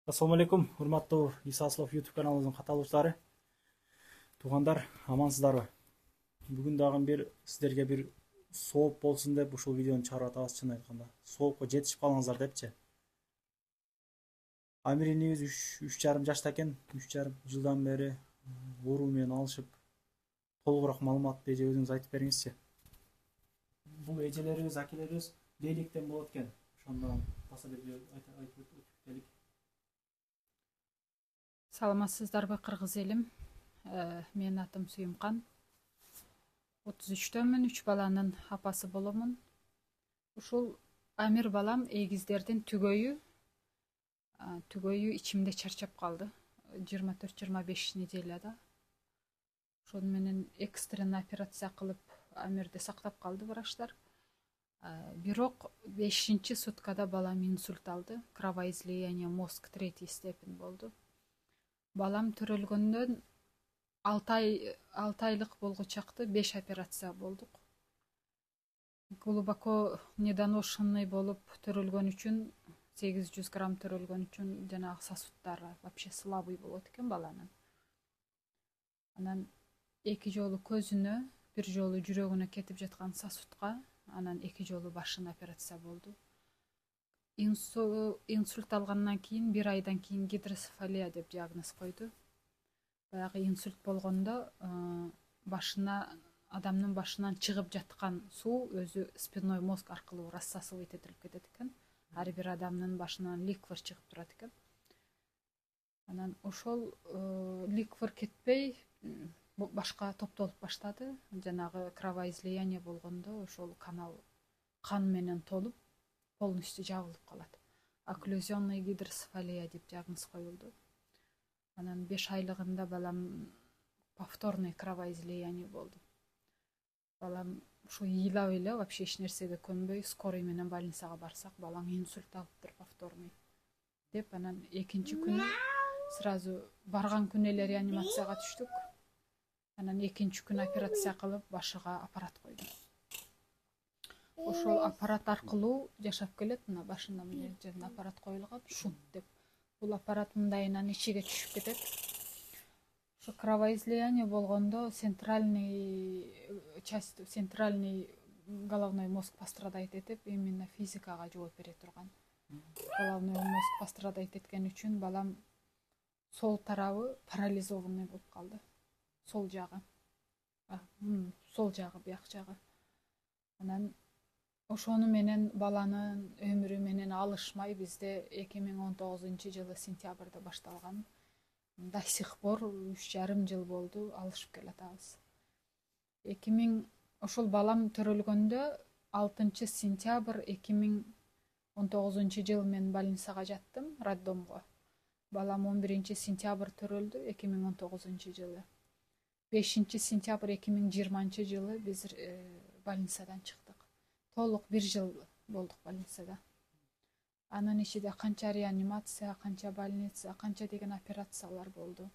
Ассаламу алейкум, урматтуу Иса Аслов YouTube каналыбыздын каталуучулары. Туугандар, амансыздарбы? Бүгүн дагы бир сиздерге бир сооп болсун деп ушул видеону чыгарып атабыз. Чын айтканда, соопко жетишип калыңыздар депчи. Амир инибиз 3,5 жашта экен. 3,5 жылдан бери оору менен алышып, толугураак маалыматты эже өзүңүз айтып бериңизчи. Бул эжелерибиз, акелерибиз бийликтен болот экен. Ошондон баса бир айтып өтүп. Саламатсыздарбы кыргыз элим. Менин атым Сүйүмкан. 33-төмүн, 3 баланын апасы боломун. Ушул Амир балам эгиздердин түгөйү ичимде чарчап калды. 24-25 неделяда. Ошону менен экстренный операция кылып Амирди сактап калды врачтар. Бирок 5-суткада балам инсульт алды. Кровоизлияние мозг 3 степень болду. Балам төрөлгөндөн 6 айлык болгучакты 5 операция болдук. Глубоко недоношенный болуп төрөлгөн үчүн 800 грамм төрөлгөн үчүн жанагы сосудтары вообще слабый болот экен баланын. Анан 2 жолу көзүнө, 1 жолу жүрөгүнө кетип жаткан сосудка, анан 2 жолу башына операция болду. Инсульт алгандан кийин 1 айдан кийин гидроцефалия деп диагноз койду. Баягы инсульт болгондо адамдын башынан чыгып жаткан суу өзү спинной мозг аркылуу рассасывать этилип кетет экен. Ар бир адамдын башынан ликвор чыгып турат экен. Анан ошол ликвор кетпей башка топтолуп баштады. Жанагы кровоизлияние болгондо ошол канал кан менен толуп полностью жабылып калат. Окклюзионный гидроцефалия деп диагноз коюлду. Анан 5 айлыгында балам повторный кровоизлияние болду. Балам ушу ыйлап вообще эч нерсеге көнбөй скорый менен больницага барсак, балаң инсульт алыптыр повторный деп, анан 2-күнү сразу барган күнү эле реанимацияга түштүк. Анан 2-күнү операция кылып башыга аппарат койду. Ошол аппарат аркылуу жашап келет. Мына башында мына жерине аппарат коюлган, шунт деп. Бул аппарат мындайынан ичиге түшүп кетет. Ошо кровоизлияние болгондо центральный головной мозг пострадает этип, именно физикага жооп бере турган. Головной мозг пострадает эткен үчүн балам сол тарабы парализованный болуп калды. Сол жагы. Сол жагы, бияк жагы. Анан ошону менен баланын өмүрү менен алышмай бизде 2019-жылы сентябрда башталган. До сих пор 3,5 жыл болду алышып келатабыз. Ошол балам төрөлгөндө 6-сентябрь 2019-жыл мен больницага жаттым, роддомго. Балам 11-сентябрь төрөлдү 2019-жылы. 5-сентябрь 2020-жылы биз больницадан чыктык. Толук 1 жыл болдук больницада. Анын ичинде канча реанимация, канча больница, канча деген операциялар болду.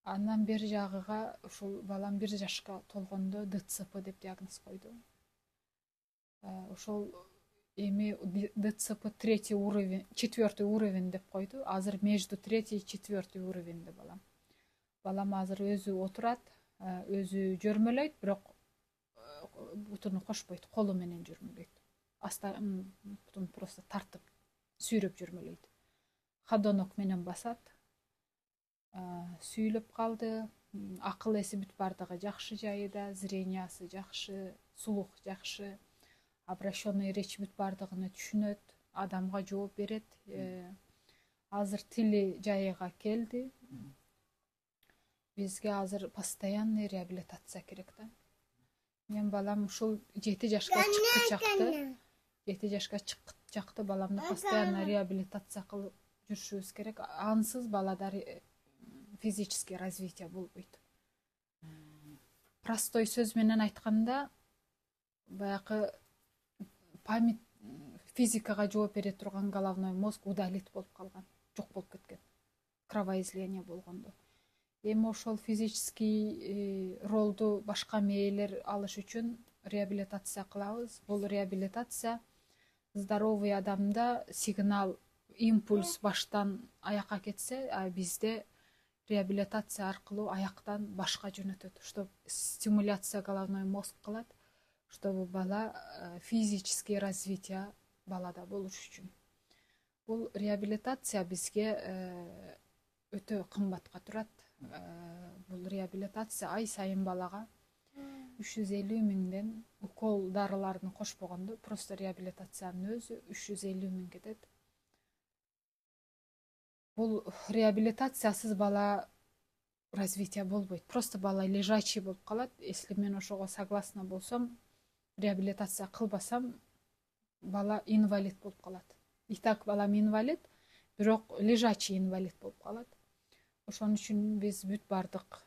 Андан бери жагыга ушул балам 1 жашка толгондо ДЦП деп диагноз койду. Ошол эми ДЦП 4 уровень деп койду. Азыр между 3 и 4 уровеньде балам. Балам азыр өзү отурат, өзү жөрмөлөйт, бирок бутуну кошпойт, колу менен жөрмөлөйт. Бутун просто тартып, сүйрөп жөрмөлөйт. Ходунок менен басат. Сүйүлүп калды. Акыл эси бүт бардыгы жакшы жайыда, зрениясы жакшы, слух жакшы, обращенный речь бүт бардыгыны түшүнөт, адамга жооп берет. Азыр тили жайыга келди. Бизге азыр постоянный реабилитация керек да. Мен балам ушул 7 жашка чыкты баламды постоянно реабилитация кылып жүрүшүбүз керек. Ансыз балада физический развитие болбойт. Простой сөз менен айтканда, баягы память физикага жооп бере турган головной мозг удалит болуп калган, жок болуп кеткен. Кровоизлияние болгондо. Эми ошол физический ролду башка мээлер алыш үчүн реабилитация кылабыз. Бул реабилитация здоровый адамда сигнал импульс баштан аяққа кетсе, бизде реабилитация аркылуу аяктан башка жөнөтөт, чтобы стимуляция головной мозг кылат, чтобы бала физический развитие балада болуш үчүн. Бул реабилитация бизге өтө кымбатка турат. Бул реабилитация ай сайын балага 350 миңден, укол дарыларын кошпогондо просто реабилитациянын өзү 350 миң кетет. Бул реабилитациясыз бала развитие болбойт. Просто бала лежачий болуп калат. Если мен ошого согласна болсом, реабилитация кылбасам, бала инвалид болуп калат. И так балам инвалид, бирок лежачий инвалид болуп калат. Ошон үчүн биз бүт бардык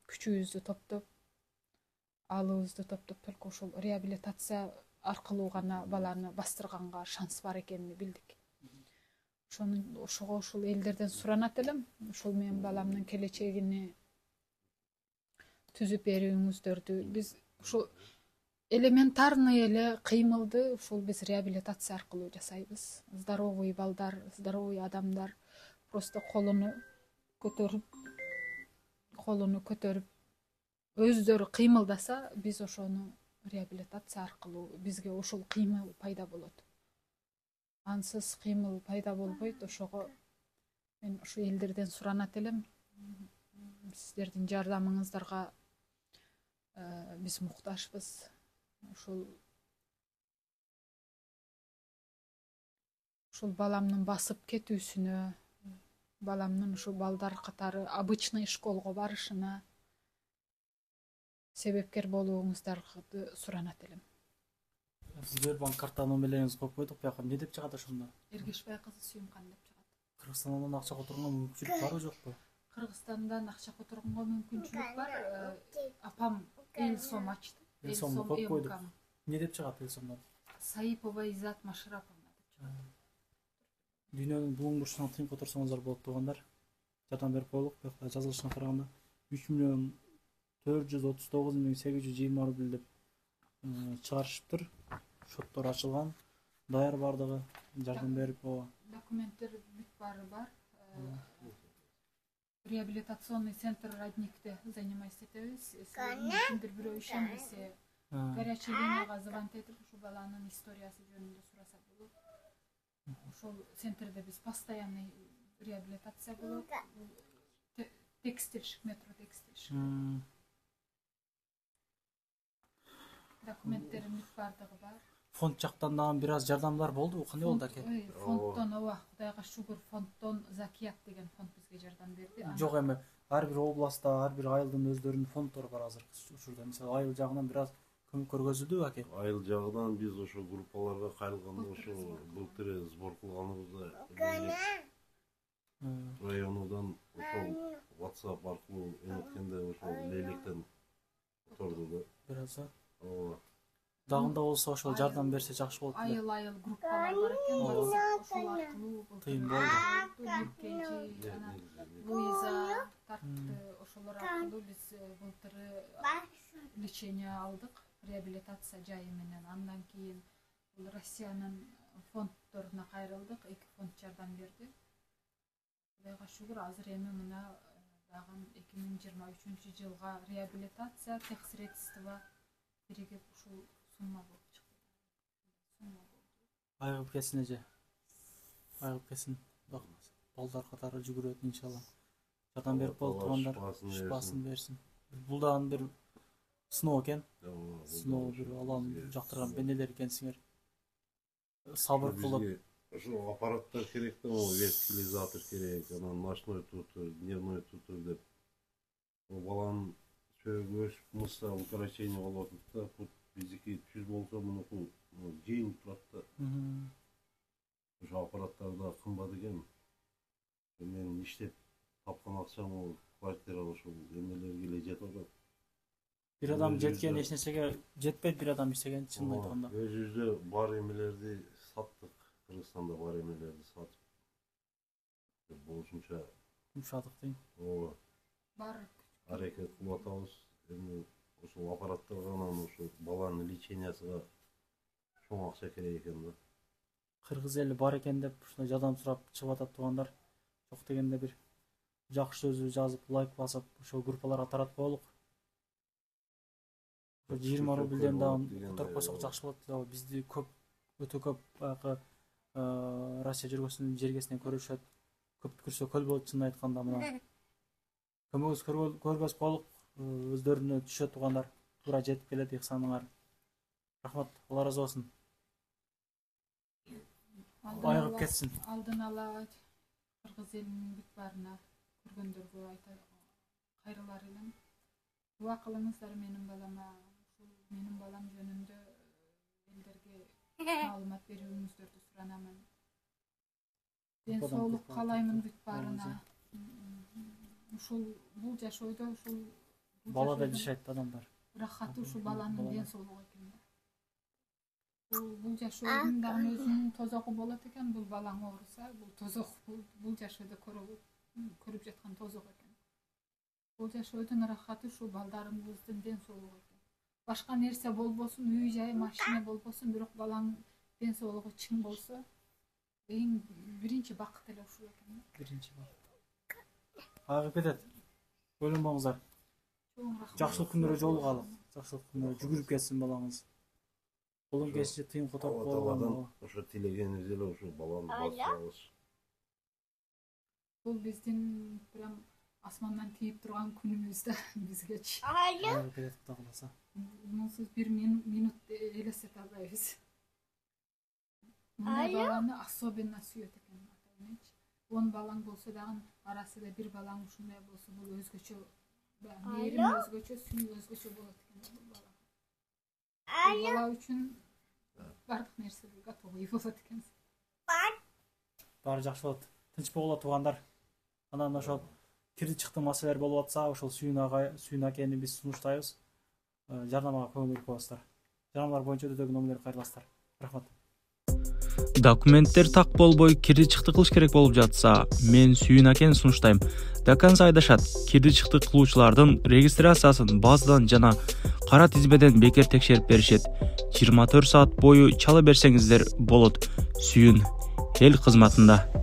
күчүбүздү топтоп, алыбызды топтоп, только ушул реабилитация аркылуу гана баланы бастырганга шанс бар экенин билдик. Ошого ушул элдерден суранат элем, ушул менин баламдын келечегини түзүп берүүңүздөрдү. Биз ушул элементарный эле кыймылды ушул биз реабилитация аркылуу жасайбыз. Здоровый балдар, здоровый адамдар просто колуну көтөрүп өздөрү кыймылдаса, биз ошону реабилитация аркылуу бизге ушул кыймыл пайда болот. Ансыз кыймыл пайда болбойт. Ошого мен ушу элдерден суранат элем. Сиздердин жардамыңыздарга биз муктажбыз. Ушул баламдын басып кетүүсүнө, баламдын ушул балдар катары обычный школго барышына себепкер болууңуздарды суранат элем. Сбербанк карта номерлериңизди коюп койдук, бияка эмне деп чыгат ошондо? Эргешбай кызы Сүйүмкан деп чыгат. Кыргызстандан акча которгонго мүмкүнчүлүк барбы жокпу? Кыргызстандан акча которгонго мүмкүнчүлүк бар. Апам эл сом ачты. Эл сомду коюп койдук. Эмне деп чыгат эл сомдон? Саипова Изат Машираповна деп чыгат. Дүйнөнүн буң бурчунан тыйын которсоңуздар болот туугандар. Жардам берип коелук. Бияка жазылышына караганда 3.439.820 рубль деп чыгарышыптыр. Шоттор ачылган, даяр бардыгы, жардам берип ооба. Документтер бүт баары бар. Реабилитационный центр Родникте занимайся этебиз. Кимдир бирөө ишенбесе, горячий линияга звонить этип, ушу баланын историясы жөнүндө сураса болот. Ошол центрде биз постоянный реабилитация болот. Текстильщик, метро текстильщик. Документтерим бүт бардыгы бар. Фонд жактан дагы бир аз жардамдар болду, кандай болду аке? Фонддон, ооба, Кудайга шүгүр, фонддон Закият деген фонд бизге жардам берди. Жок эми, ар бир областта, ар бир айылдын өздөрүнүн фонддору бар азыр. Учурда мисалы айыл жагынан бир аз көмөк көргөзүлдүбү аке? Айыл жагынан биз ошо группаларга кайрылганда ошо былтыр сбор кылганыбызда районудан ошол WhatsApp аркылуу эметкенде ошол лейлектен которду да. Бир аз. Ооба. Дагында болсо ошол жардам берсе жакшы болот. Айыл группалар бар экен, ошол аркылуу тыйын болду. Луиза тартты, ошолор аркылуу биз былтыры лечение алдык, реабилитация жайы менен. Андан кийин бул Россиянын фонддоруна кайрылдык, 2 фонд жардам берди. Кудайга шүгүр, азыр эми мына дагы 2023 жылга реабилитация тех средства биригип ушул сумма болуп чыкты. Айгып кетсин эже. Айгып кетсин. Балдар катары жүгүрөт иншалла. Жардам берип болуп тургандар шифасын берсин. Бул дагы бир сыноо экен. Сыноо бир Аллам жактырган бенделер экенсиңер. Сабыр кылып. Ошо аппараттар керек да, вертикализатор керек, анан ночной тутур, дневной тутур деп. Баланын сөөгү өсүп, мышца укорочение болуп атат да, биздики түз болсо мунуку жеңип турат да. Ошо аппараттар да кымбат экен. Мен иштеп тапкан акчам квартира ошол эмелерге эле жетип атат. Бир адам жеткен эч нерсеге жетпейт, бир адам иштеген чынын айтканда. Өзүбүздө бар эмелерди саттык. Кыргызстанда бар эмелерди сатып болушунча Умшадык дейм. ооба. Бар Аракет кылып атабыз. Эми ошол аппараттарга анан ошо баланын лечениясына чоң акча керек экен да. кыргыз эли бар экен деп ушундай жардам сурап чыгып атат туугандар. Жок дегенде бир жакшы сөзү жазып, лайк басып, ошол группаларга таратып коелук. 20 рубльден да которуп койсок жакшы болот. Бизди көп, өтө көп баягы Россия жүргөсүнүн жергесинен көрүшөт. Көп көрсө көл болот, чынын айтканда мына. Көмөгүбүз көргөзүп коелук, өздөрүнө түшөт туугандар. Туура жетип келет ихсаныңар. Рахмат, Алла разы болсун. Айыгып кетсин. Алдын ала кыргыз элинин бүт баарына көргөндөргө кайрылар элем. Дуа кылыңыздар менин балама, менин балам жөнүндө элдерге маалымат берүүңүздөрдү суранамын. Ден соолук каалаймын бүт баарына. Ушул бул жашоодо ушул Бала деп жашайт адамдар. Рахаты ушул баланын ден соолугу экен. Бул жашоодун дагы өзүнүн тозогу болот экен. Бул балаң ооруса, бул тозок, бул жашоодо көрүп жаткан тозок экен. Бул жашоодун рахаты ушул балдарыңыздын ден соолугу экен. Башка нерсе болбосун, үй жай, машина болбосун, бирок балаң ден соолугу чың болсо, эң биринчи бакыт эле ушул экен. Биринчи бакыт. Агып кетет. Ойлонбоңуздар. Жакшылык күндөрү жолугалык. Жакшылык күндөрү жүгүрүп кетсин балаңыз. Колун кесип тыйын которуп койгон. Ошо тилегениңиз эле ушул баланы басабыз. Бул биздин прям асмандан тийип турган күнүбүз да бизгечи. Агып кетет Кудай кааласа. Мунсуз бир минут элестете албайбыз. Мына баланы особенно сүйөт экен ата-энечи. 10 балаң болсо дагы арасында бир балаң ушундай болсо, бул өзгөчө, мээрим өзгөчө, сүйүү өзгөчө болот экен бул бала. Бул бала үчүн бардык нерсеге готовый болот экен. Баары жакшы болот. Тынч болгула туугандар. Анан ошол кирди чыкты маселелер болуп атса, ошол сүйүн акени биз сунуштайбыз. Жардамга көңүл буруп коесуздар. Жардамдар боюнча өтө номер кайрыласыздар. Рахмат. Документтер так болбой кирди чыкты кылыш керек болуп жатса, мен сүйүн акени сунуштайм. До конца айдашат. Кирди чыкты кылуучулардын регистрациясын базадан жана кара тизмеден бекер текшерип беришет. 24 саат бою чала берсеңиздер болот. Сүйүн эл кызматында.